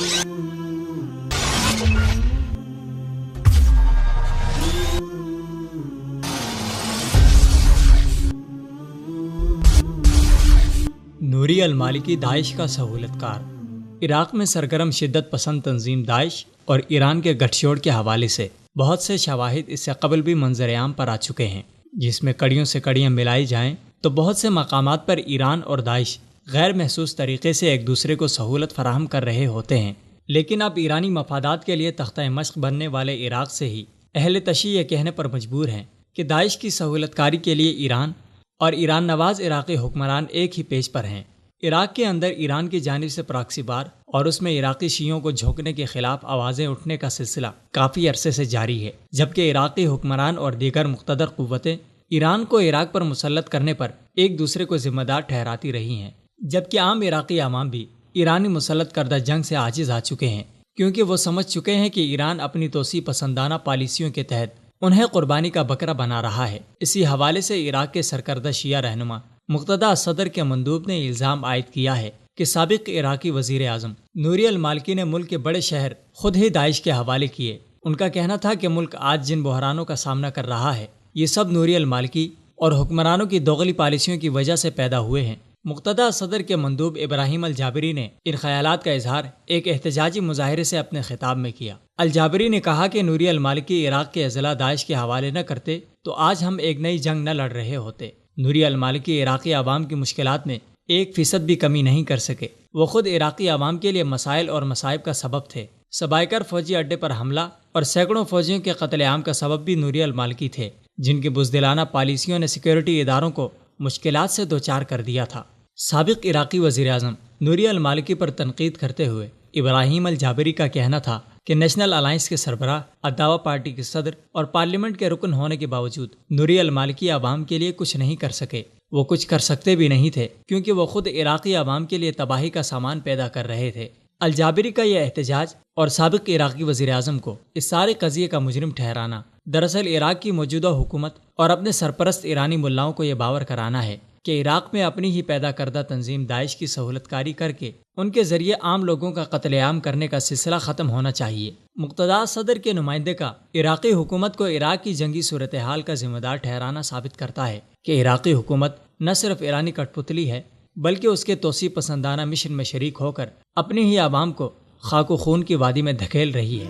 نوری المالکی داعش کا سہولت کار۔ عراق میں سرگرم شدت پسند تنظیم داعش اور ایران کے گٹھ جوڑ کے حوالے سے بہت سے شواہد اس سے قبل بھی منظر عام پر آ چکے ہیں، جس میں کڑیوں سے کڑیاں ملائی جائیں تو بہت سے مقامات پر ایران اور داعش غیر محسوس طریقے سے ایک دوسرے کو سہولت فراہم کر رہے ہوتے ہیں۔ لیکن اب ایرانی مفادات کے لیے تختہ مشق بننے والے عراق سے ہی اہل تشیع یہ کہنے پر مجبور ہیں کہ داعش کی سہولت کاری کے لیے ایران اور ایران نواز عراقی حکمران ایک ہی پیج پر ہیں۔ عراق کے اندر ایران کی جانب سے پراکسی وار اور اس میں عراقی شیعوں کو جھونکنے کے خلاف آوازیں اٹھنے کا سلسلہ کافی عرصے سے جاری ہے، جبکہ عراقی حکمران اور دیگر مقتدر قوتیں ایران کو عراق پر مسلط کرنے پر ایک دوسرے کو ذمہ دار ٹھہراتی رہی ہیں، جبکہ عام عراقی عوام بھی ایرانی مسلط کردہ جنگ سے عاجز آ چکے ہیں، کیونکہ وہ سمجھ چکے ہیں کہ ایران اپنی توسیع پسندانہ پالیسیوں کے تحت انہیں قربانی کا بکرا بنا رہا ہے۔ اسی حوالے سے عراق کے سرکردہ شیعہ رہنما مقتدی صدر کے مندوب نے الزام عائد کیا ہے کہ سابق عراقی وزیر اعظم نوری المالکی نے ملک کے بڑے شہر خود ہی داعش کے حوالے کیے۔ ان کا کہنا تھا کہ ملک آج جن بحرانوں کا سامنا کر رہا ہے، یہ سب نوری المالکی اور حکمرانوں کی دوغلی پالیسیوں کی وجہ سے پیدا ہوئے ہیں۔ مقتدی صدر کے مندوب ابراہیم الجابری نے ان خیالات کا اظہار ایک احتجاجی مظاہرے سے اپنے خطاب میں کیا۔ الجابری نے کہا کہ نوری المالکی عراق کے اضلاع داعش کے حوالے نہ کرتے تو آج ہم ایک نئی جنگ نہ لڑ رہے ہوتے۔ نوری المالکی عراقی عوام کی مشکلات میں 1% بھی کمی نہیں کر سکے۔ وہ خود عراقی عوام کے لیے مسائل اور مصائب کا سبب تھے۔ سبائیکر فوجی اڈے پر حملہ اور سینکڑوں فوجیوں کے قتل عام کا سبب بھی نوری المالکی تھے، جن کی بزدلانہ پالیسیوں نے سیکیورٹی اداروں کو مشکلات سے دوچار کر دیا تھا۔ سابق عراقی وزیر اعظم نوری المالکی پر تنقید کرتے ہوئے ابراہیم الجابری کا کہنا تھا کہ نیشنل الائنس کے سربراہ، الدعوہ پارٹی کے صدر اور پارلیمنٹ کے رکن ہونے کے باوجود نوری المالکی عوام کے لیے کچھ نہیں کر سکے۔ وہ کچھ کر سکتے بھی نہیں تھے، کیونکہ وہ خود عراقی عوام کے لیے تباہی کا سامان پیدا کر رہے تھے۔ الجابری کا یہ احتجاج اور سابق عراقی وزیر اعظم کو اس سارے قضیے کا مجرم ٹھہرانا دراصل عراق کی موجودہ حکومت اور اپنے سرپرست ایرانی ملاؤں کو یہ باور کرانا ہے کہ عراق میں اپنی ہی پیدا کردہ تنظیم داعش کی سہولت کاری کر کے ان کے ذریعے عام لوگوں کا قتل عام کرنے کا سلسلہ ختم ہونا چاہیے۔ مقتدی صدر کے نمائندے کا عراقی حکومت کو عراق کی جنگی صورتحال کا ذمہ دار ٹھہرانا ثابت کرتا ہے کہ عراقی حکومت نہ صرف ایرانی کٹ پتلی ہے، بلکہ اس کے توسیع پسندانہ مشن میں شریک ہو کر اپنی ہی عوام کو خاک و خون کی وادی میں دھکیل رہی ہے۔